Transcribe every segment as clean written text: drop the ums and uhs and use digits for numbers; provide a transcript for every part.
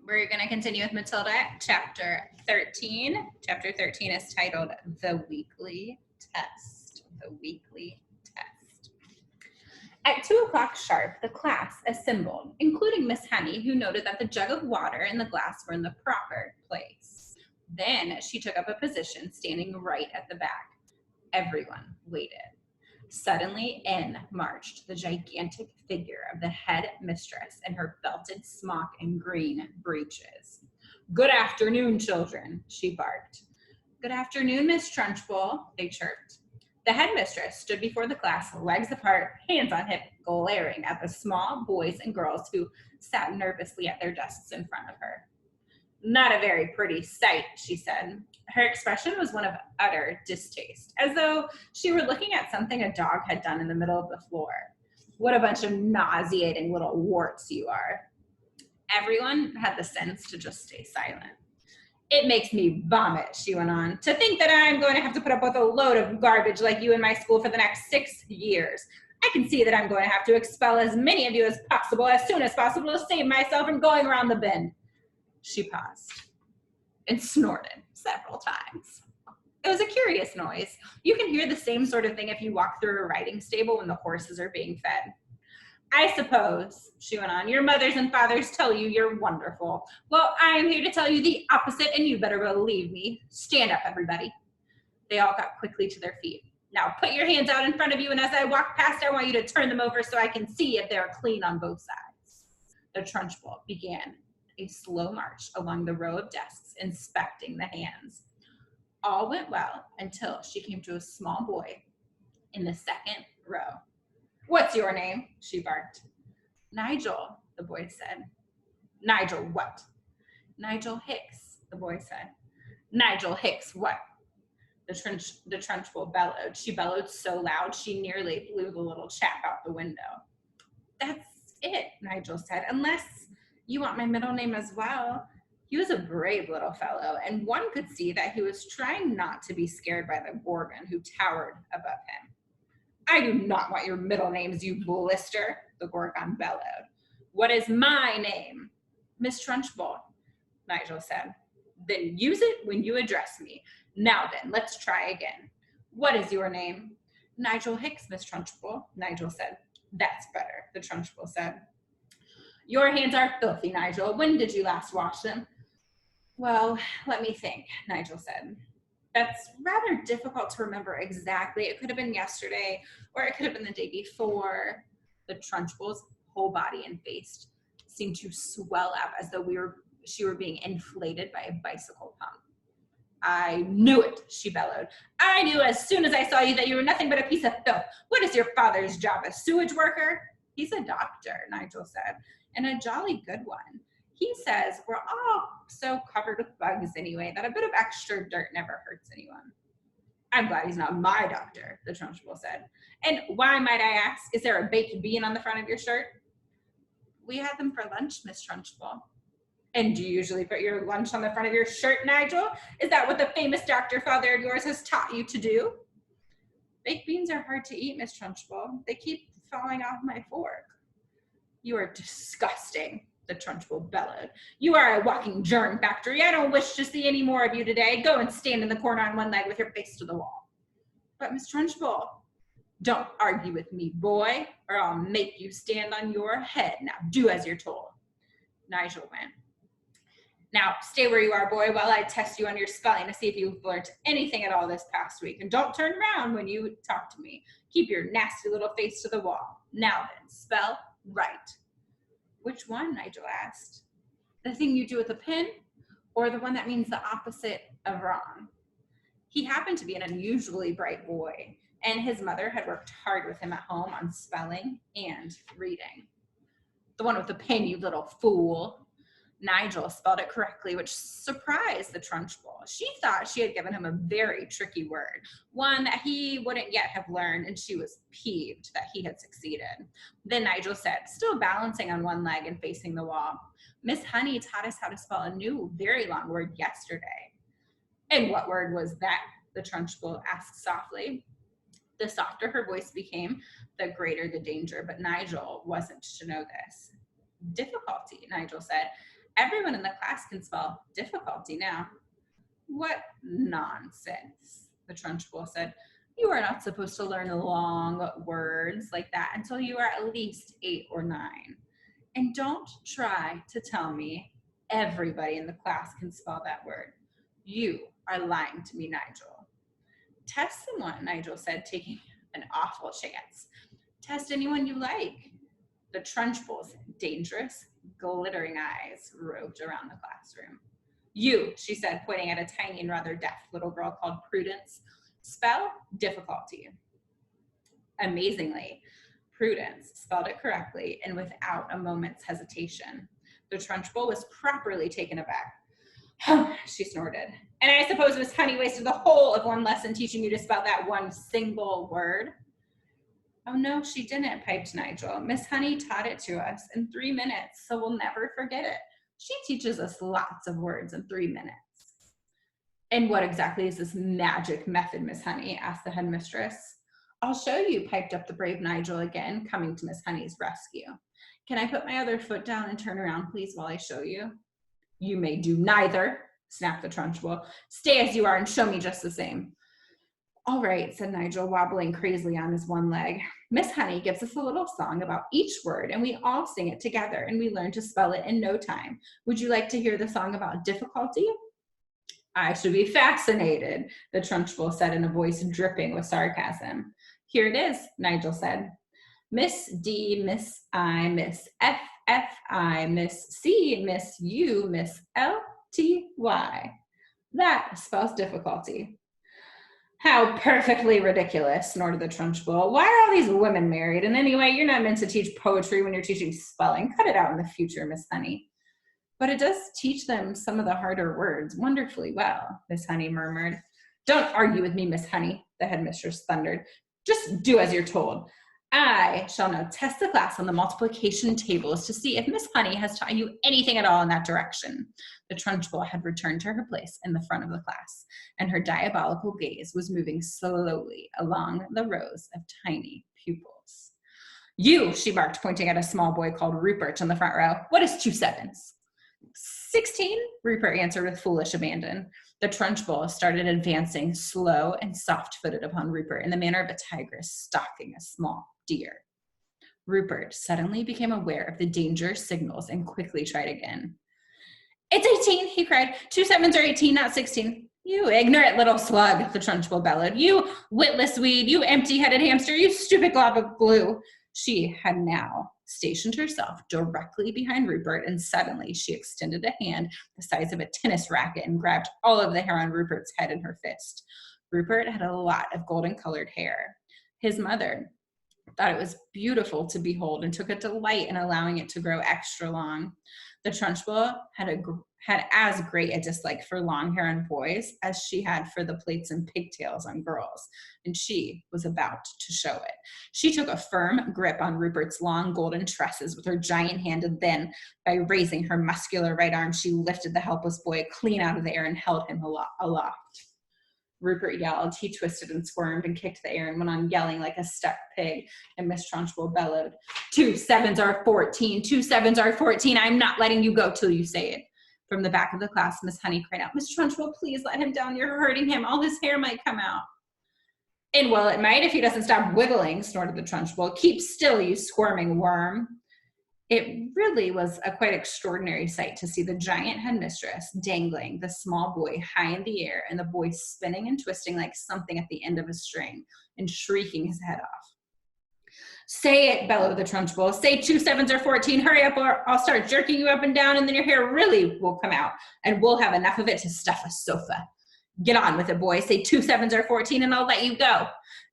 We're going to continue with Matilda, chapter 13. Chapter 13 is titled The Weekly Test. The Weekly Test. At 2 o'clock sharp, the class assembled, including Miss Honey, who noted that the jug of water and the glass were in the proper place. Then she took up a position standing right at the back. Everyone waited. Suddenly in marched the gigantic figure of the head mistress in her belted smock and green breeches. "Good afternoon, children," she barked. "Good afternoon, Miss Trunchbull," they chirped. The headmistress stood before the class, legs apart, hands on hip, glaring at the small boys and girls who sat nervously at their desks in front of her. "Not a very pretty sight," she said. Her expression was one of utter distaste, as though she were looking at something a dog had done in the middle of the floor. "What a bunch of nauseating little warts you are." Everyone had the sense to just stay silent. "It makes me vomit," she went on, "to think that I'm going to have to put up with a load of garbage like you in my school for the next 6 years. I can see that I'm going to have to expel as many of you as possible as soon as possible to save myself from going around the bend." She paused and snorted several times. It was a curious noise. You can hear the same sort of thing if you walk through a riding stable when the horses are being fed. "I suppose," she went on, "your mothers and fathers tell you you're wonderful. Well, I am here to tell you the opposite, and you better believe me. Stand up, everybody." They all got quickly to their feet. "Now put your hands out in front of you, and as I walk past, I want you to turn them over so I can see if they're clean on both sides." The Trunchbull began a slow march along the row of desks, inspecting the hands. All went well until she came to a small boy in the second row. "What's your name?" she barked. "Nigel," the boy said. "Nigel what?" "Nigel Hicks," the boy said. "Nigel Hicks what?" The Trunchbull bellowed. She bellowed so loud she nearly blew the little chap out the window. "That's it," Nigel said, "unless you want my middle name as well." He was a brave little fellow, and one could see that he was trying not to be scared by the Gorgon who towered above him. "I do not want your middle names, you blister," the Gorgon bellowed. "What is my name?" "Miss Trunchbull," Nigel said. "Then use it when you address me. Now then, let's try again. What is your name?" "Nigel Hicks, Miss Trunchbull," Nigel said. "That's better," the Trunchbull said. "Your hands are filthy, Nigel. When did you last wash them?" "Well, let me think," Nigel said. "That's rather difficult to remember exactly. It could have been yesterday, or it could have been the day before." The Trunchbull's whole body and face seemed to swell up as though she were being inflated by a bicycle pump. "I knew it," she bellowed. "I knew as soon as I saw you that you were nothing but a piece of filth. What is your father's job, a sewage worker?" "He's a doctor," Nigel said, "and a jolly good one. He says we're all so covered with bugs anyway that a bit of extra dirt never hurts anyone." "I'm glad he's not my doctor," the Trunchbull said. "And why, might I ask, is there a baked bean on the front of your shirt?" "We had them for lunch, Miss Trunchbull." "And do you usually put your lunch on the front of your shirt, Nigel? Is that what the famous doctor father of yours has taught you to do?" "Baked beans are hard to eat, Miss Trunchbull. They keep falling off my fork." "You are disgusting," the Trunchbull bellowed. "You are a walking germ factory. I don't wish to see any more of you today. Go and stand in the corner on one leg with your face to the wall." "But Miss Trunchbull—" "Don't argue with me, boy, or I'll make you stand on your head. Now do as you're told." Nigel went. "Now stay where you are, boy, while I test you on your spelling to see if you've learned anything at all this past week. And don't turn around when you talk to me. Keep your nasty little face to the wall. Now then, spell right." "Which one?" Nigel asked. "The thing you do with a pen, or the one that means the opposite of wrong?" He happened to be an unusually bright boy, and his mother had worked hard with him at home on spelling and reading. "The one with the pen, you little fool." Nigel spelled it correctly, which surprised the Trunchbull. She thought she had given him a very tricky word, one that he wouldn't yet have learned, and she was peeved that he had succeeded. Then Nigel said, still balancing on one leg and facing the wall, "Miss Honey taught us how to spell a new, very long word yesterday." "And what word was that?" the Trunchbull asked softly. The softer her voice became, the greater the danger, but Nigel wasn't to know this. "Difficulty," Nigel said. Everyone in the class can spell difficulty now. What nonsense, the Trunchbull said. You are not supposed to learn long words like that until you are at least 8 or 9. And don't try to tell me everybody in the class can spell that word. You are lying to me, Nigel. Test someone, Nigel said, taking an awful chance. Test anyone you like. The Trunchbull's dangerous, glittering eyes roved around the classroom. You, she said, pointing at a tiny and rather deaf little girl called Prudence. Spell difficulty. Amazingly, Prudence spelled it correctly and without a moment's hesitation. The Trunchbull was properly taken aback. She snorted. And I suppose Miss Honey wasted the whole of one lesson teaching you to spell that one single word? Oh, no, she didn't, piped Nigel. Miss Honey taught it to us in 3 minutes, so we'll never forget it. She teaches us lots of words in 3 minutes. And what exactly is this magic method, Miss Honey? Asked the headmistress. I'll show you, piped up the brave Nigel again, coming to Miss Honey's rescue. Can I put my other foot down and turn around, please, while I show you? You may do neither, snapped the Trunchbull. Stay as you are and show me just the same. All right, said Nigel, wobbling crazily on his one leg. Miss Honey gives us a little song about each word, and we all sing it together, and we learn to spell it in no time. Would you like to hear the song about difficulty? I should be fascinated, the Trunchbull said in a voice dripping with sarcasm. Here it is, Nigel said. Miss D, Miss I, Miss F, F, I, Miss C, Miss U, Miss L, T, Y. That spells difficulty. How perfectly ridiculous, snorted the Trunchbull. Why are all these women married? And anyway, you're not meant to teach poetry when you're teaching spelling. Cut it out in the future, Miss Honey. But it does teach them some of the harder words wonderfully well, Miss Honey murmured. Don't argue with me, Miss Honey, the headmistress thundered. Just do as you're told. I shall now test the class on the multiplication tables to see if Miss Honey has taught you anything at all in that direction. The Trunchbull had returned to her place in the front of the class, and her diabolical gaze was moving slowly along the rows of tiny pupils. You, she barked, pointing at a small boy called Rupert in the front row. What is 2 sevens? 16, Rupert answered with foolish abandon. The Trunchbull started advancing slow and soft-footed upon Rupert in the manner of a tigress stalking a small deer. Rupert suddenly became aware of the danger signals and quickly tried again. It's 18, he cried. 2 sevens are 18, not 16. You ignorant little slug, the Trunchbull bellowed. You witless weed, you empty-headed hamster, you stupid glob of glue. She had now stationed herself directly behind Rupert, and suddenly she extended a hand the size of a tennis racket and grabbed all of the hair on Rupert's head in her fist. Rupert had a lot of golden-colored hair. His mother thought it was beautiful to behold and took a delight in allowing it to grow extra long. The Trunchbull had as great a dislike for long hair on boys as she had for the plaits and pigtails on girls, and she was about to show it. She took a firm grip on Rupert's long golden tresses with her giant hand, and then, by raising her muscular right arm, she lifted the helpless boy clean out of the air and held him aloft. Rupert yelled. He twisted and squirmed and kicked the air and went on yelling like a stuck pig, and Miss Trunchbull bellowed, 2 sevens are 14, 2 sevens are 14, I'm not letting you go till you say it. From the back of the class, Miss Honey cried out, Miss Trunchbull, please let him down, you're hurting him, all his hair might come out. And well, it might if he doesn't stop wiggling, snorted the Trunchbull. Keep still, you squirming worm. It really was a quite extraordinary sight to see the giant headmistress dangling the small boy high in the air, and the boy spinning and twisting like something at the end of a string and shrieking his head off. Say it, bellowed the Trunchbull. Say 2 sevens are 14. Hurry up, or I'll start jerking you up and down, and then your hair really will come out, and we'll have enough of it to stuff a sofa. Get on with it, boy. Say 2 sevens are 14, and I'll let you go.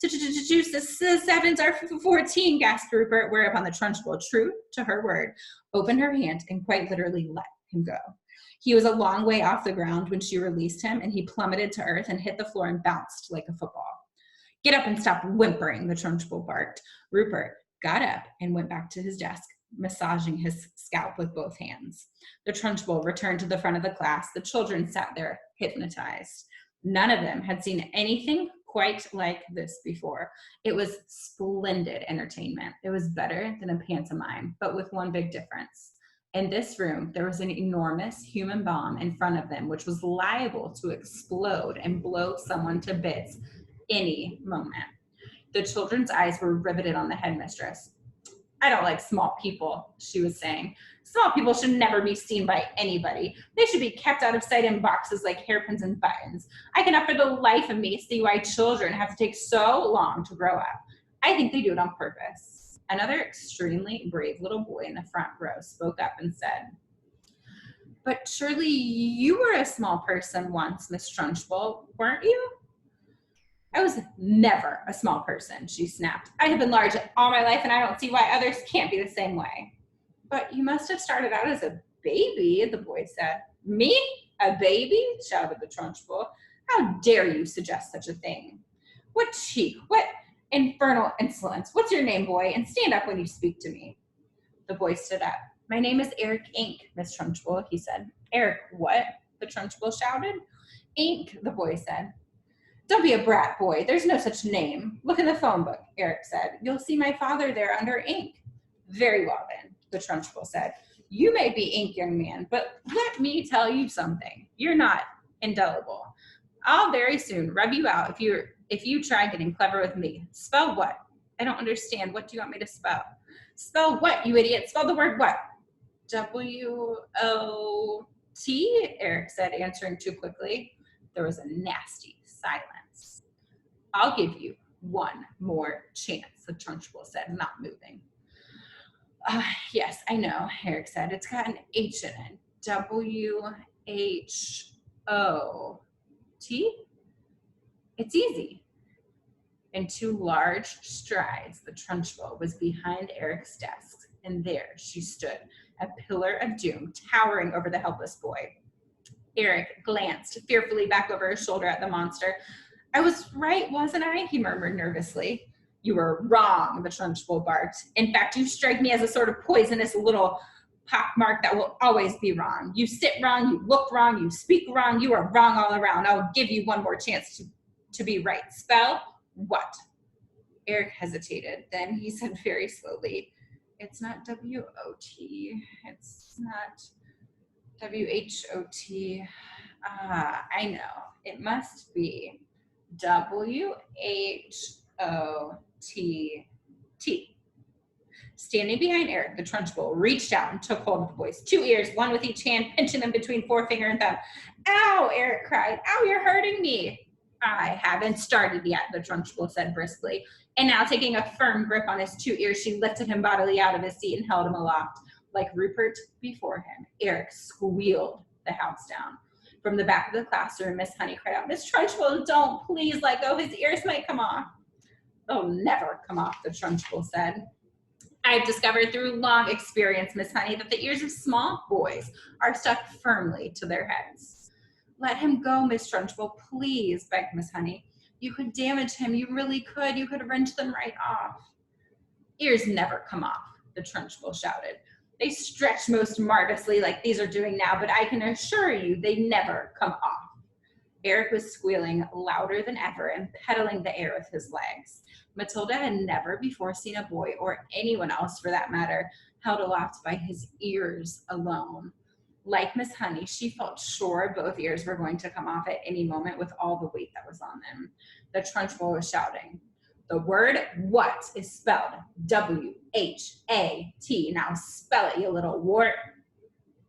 2 sevens are 14, gasped Rupert, whereupon the Trunchbull, true to her word, opened her hand and quite literally let him go. He was a long way off the ground when she released him, and he plummeted to earth and hit the floor and bounced like a football. Get up and stop whimpering, the Trunchbull barked. Rupert got up and went back to his desk, massaging his scalp with both hands. The Trunchbull returned to the front of the class. The children sat there hypnotized. None of them had seen anything quite like this before. It was splendid entertainment. It was better than a pantomime, but with one big difference. In this room, there was an enormous human bomb in front of them, which was liable to explode and blow someone to bits any moment. The children's eyes were riveted on the headmistress. I don't like small people, she was saying. Small people should never be seen by anybody. They should be kept out of sight in boxes like hairpins and buttons. I cannot for the life of me see why children have to take so long to grow up. I think they do it on purpose. Another extremely brave little boy in the front row spoke up and said, but surely you were a small person once, Miss Trunchbull, weren't you? I was never a small person, she snapped. I have been large all my life, and I don't see why others can't be the same way. But you must have started out as a baby, the boy said. Me? A baby? Shouted the Trunchbull. How dare you suggest such a thing? What cheek, what infernal insolence. What's your name, boy? And stand up when you speak to me. The boy stood up. My name is Eric Ink, Miss Trunchbull, he said. Eric what? The Trunchbull shouted. Ink, the boy said. Don't be a brat, boy. There's no such name. Look in the phone book, Eric said. You'll see my father there under Ink. Very well, then, the Trunchbull said. You may be Ink, young man, but let me tell you something. You're not indelible. I'll very soon rub you out if you try getting clever with me. Spell what? I don't understand. What do you want me to spell? Spell what, you idiot? Spell the word what? W-O-T, Eric said, answering too quickly. There was a nasty silence. I'll give you one more chance, the Trunchbull said, not moving. Yes, I know, Eric said. It's got an H in it. W-H-O-T? It's easy. In two large strides, the Trunchbull was behind Eric's desk, and there she stood, a pillar of doom towering over the helpless boy. Eric glanced fearfully back over his shoulder at the monster. I was right, wasn't I? He murmured nervously. You were wrong, the Trunchbull barked. In fact, you strike me as a sort of poisonous little pockmark that will always be wrong. You sit wrong, you look wrong, you speak wrong, you are wrong all around. I'll give you one more chance to be right. Spell what? Eric hesitated. Then he said very slowly, it's not W-O-T. It's not W-H-O-T. I know. It must be W-H-O-T-T. Standing behind Eric, the Trunchbull reached out and took hold of the boy's two ears, one with each hand, pinching them between forefinger and thumb. Ow, Eric cried. Ow, you're hurting me. I haven't started yet, the Trunchbull said briskly. And now, taking a firm grip on his two ears, she lifted him bodily out of his seat and held him aloft. Like Rupert before him, Eric squealed the house down. From the back of the classroom, Miss Honey cried out, Miss Trunchbull, don't please let go. His ears might come off. They'll never come off, the Trunchbull said. I've discovered through long experience, Miss Honey, that the ears of small boys are stuck firmly to their heads. Let him go, Miss Trunchbull, please, begged Miss Honey. You could damage him. You really could. You could wrench them right off. Ears never come off, the Trunchbull shouted. They stretch most marvelously like these are doing now, but I can assure you they never come off. Eric was squealing louder than ever and pedaling the air with his legs. Matilda had never before seen a boy, or anyone else for that matter, held aloft by his ears alone. Like Miss Honey, she felt sure both ears were going to come off at any moment with all the weight that was on them. The Trunchbull was shouting. The word what is spelled W-H-A-T. Now spell it, you little wart.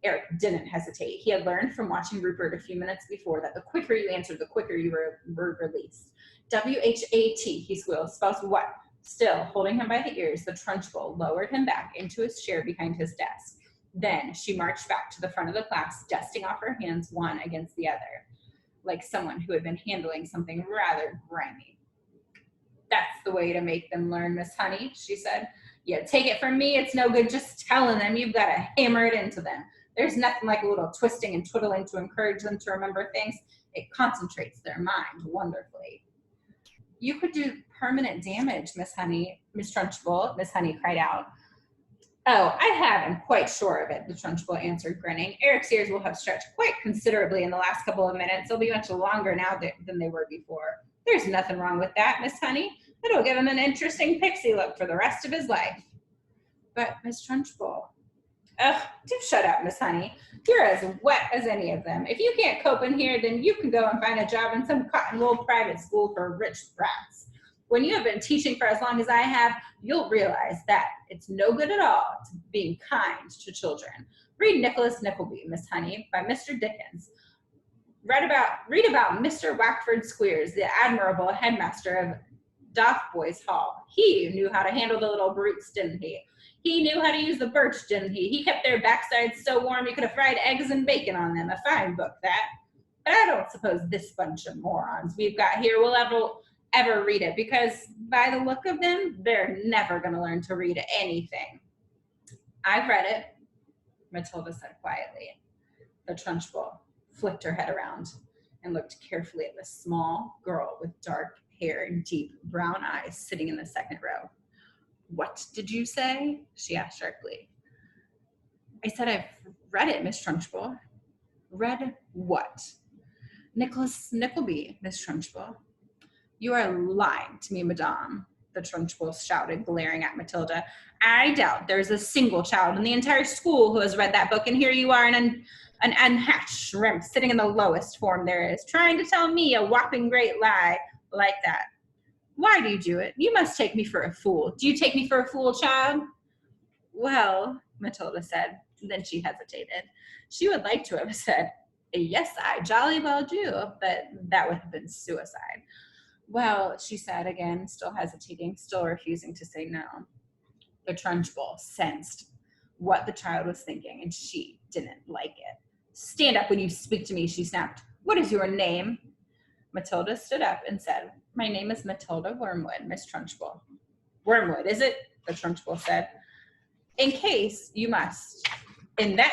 Eric didn't hesitate. He had learned from watching Rupert a few minutes before that the quicker you answered, the quicker you were released. W-H-A-T, he squealed, spells what? Still holding him by the ears, the Trunchbull lowered him back into his chair behind his desk. Then she marched back to the front of the class, dusting off her hands one against the other, like someone who had been handling something rather grimy. That's the way to make them learn, Miss Honey, she said. Yeah, take it from me, it's no good just telling them. You've got to hammer it into them. There's nothing like a little twisting and twiddling to encourage them to remember things. It concentrates their mind wonderfully. You could do permanent damage, Miss Honey, Miss Trunchbull, Miss Honey cried out. Oh, I am quite sure of it, the Trunchbull answered, grinning. Eric's ears will have stretched quite considerably in the last couple of minutes. They'll be much longer now than they were before. There's nothing wrong with that, Miss Honey. It'll give him an interesting pixie look for the rest of his life. But, Miss Trunchbull, Ugh, do shut up, Miss Honey. You're as wet as any of them. If you can't cope in here, then you can go and find a job in some cotton wool private school for rich brats. When you have been teaching for as long as I have, you'll realize that it's no good at all to being kind to children. Read Nicholas Nickleby, Miss Honey, by Mr. Dickens. Read about Mr. Wackford Squeers, the admirable headmaster of Dotheboys Hall. He knew how to handle the little brutes, didn't he? He knew how to use the birch, didn't he? He kept their backsides so warm you could have fried eggs and bacon on them. A fine book, that. But I don't suppose this bunch of morons we've got here will ever read it, because by the look of them, they're never going to learn to read anything. I've read it, Matilda said quietly. The Trunchbull flicked her head around and looked carefully at the small girl with dark hair and deep brown eyes sitting in the second row. What did you say? She asked sharply. I said I've read it, Miss Trunchbull. Read what? Nicholas Nickleby, Miss Trunchbull. You are lying to me, madame, the Trunchbull shouted, glaring at Matilda. I doubt there's a single child in the entire school who has read that book, and here you are, an unhatched shrimp sitting in the lowest form there is, trying to tell me a whopping great lie like that. Why do you do it? You must take me for a fool. Do you take me for a fool, child? Well, Matilda said. Then she hesitated. She would like to have said, yes, I jolly well do, but that would have been suicide. Well, she said again, still hesitating, still refusing to say no. The Trunchbull sensed what the child was thinking, and she didn't like it. Stand up when you speak to me, she snapped. What is your name? Matilda stood up and said, my name is Matilda Wormwood, Miss Trunchbull. Wormwood, is it? The Trunchbull said. In that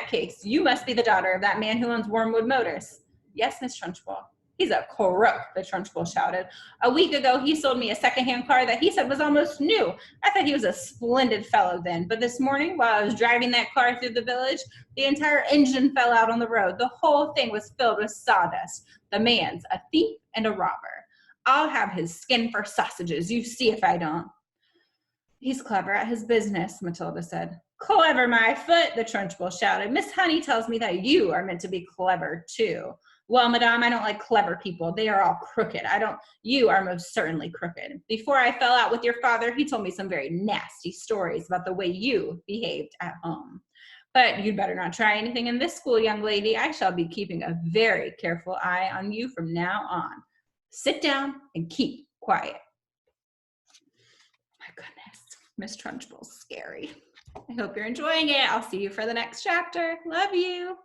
case, you must be the daughter of that man who owns Wormwood Motors. Yes, Miss Trunchbull. He's a crook, the Trunchbull shouted. A week ago, he sold me a secondhand car that he said was almost new. I thought he was a splendid fellow then, but this morning, while I was driving that car through the village, the entire engine fell out on the road. The whole thing was filled with sawdust. The man's a thief and a robber. I'll have his skin for sausages. You see if I don't. He's clever at his business, Matilda said. Clever, my foot, the Trunchbull shouted. Miss Honey tells me that you are meant to be clever, too. Well, madame, I don't like clever people. They are all crooked. You are most certainly crooked. Before I fell out with your father, he told me some very nasty stories about the way you behaved at home. But you'd better not try anything in this school, young lady. I shall be keeping a very careful eye on you from now on. Sit down and keep quiet. My goodness, Miss Trunchbull's scary. I hope you're enjoying it. I'll see you for the next chapter. Love you.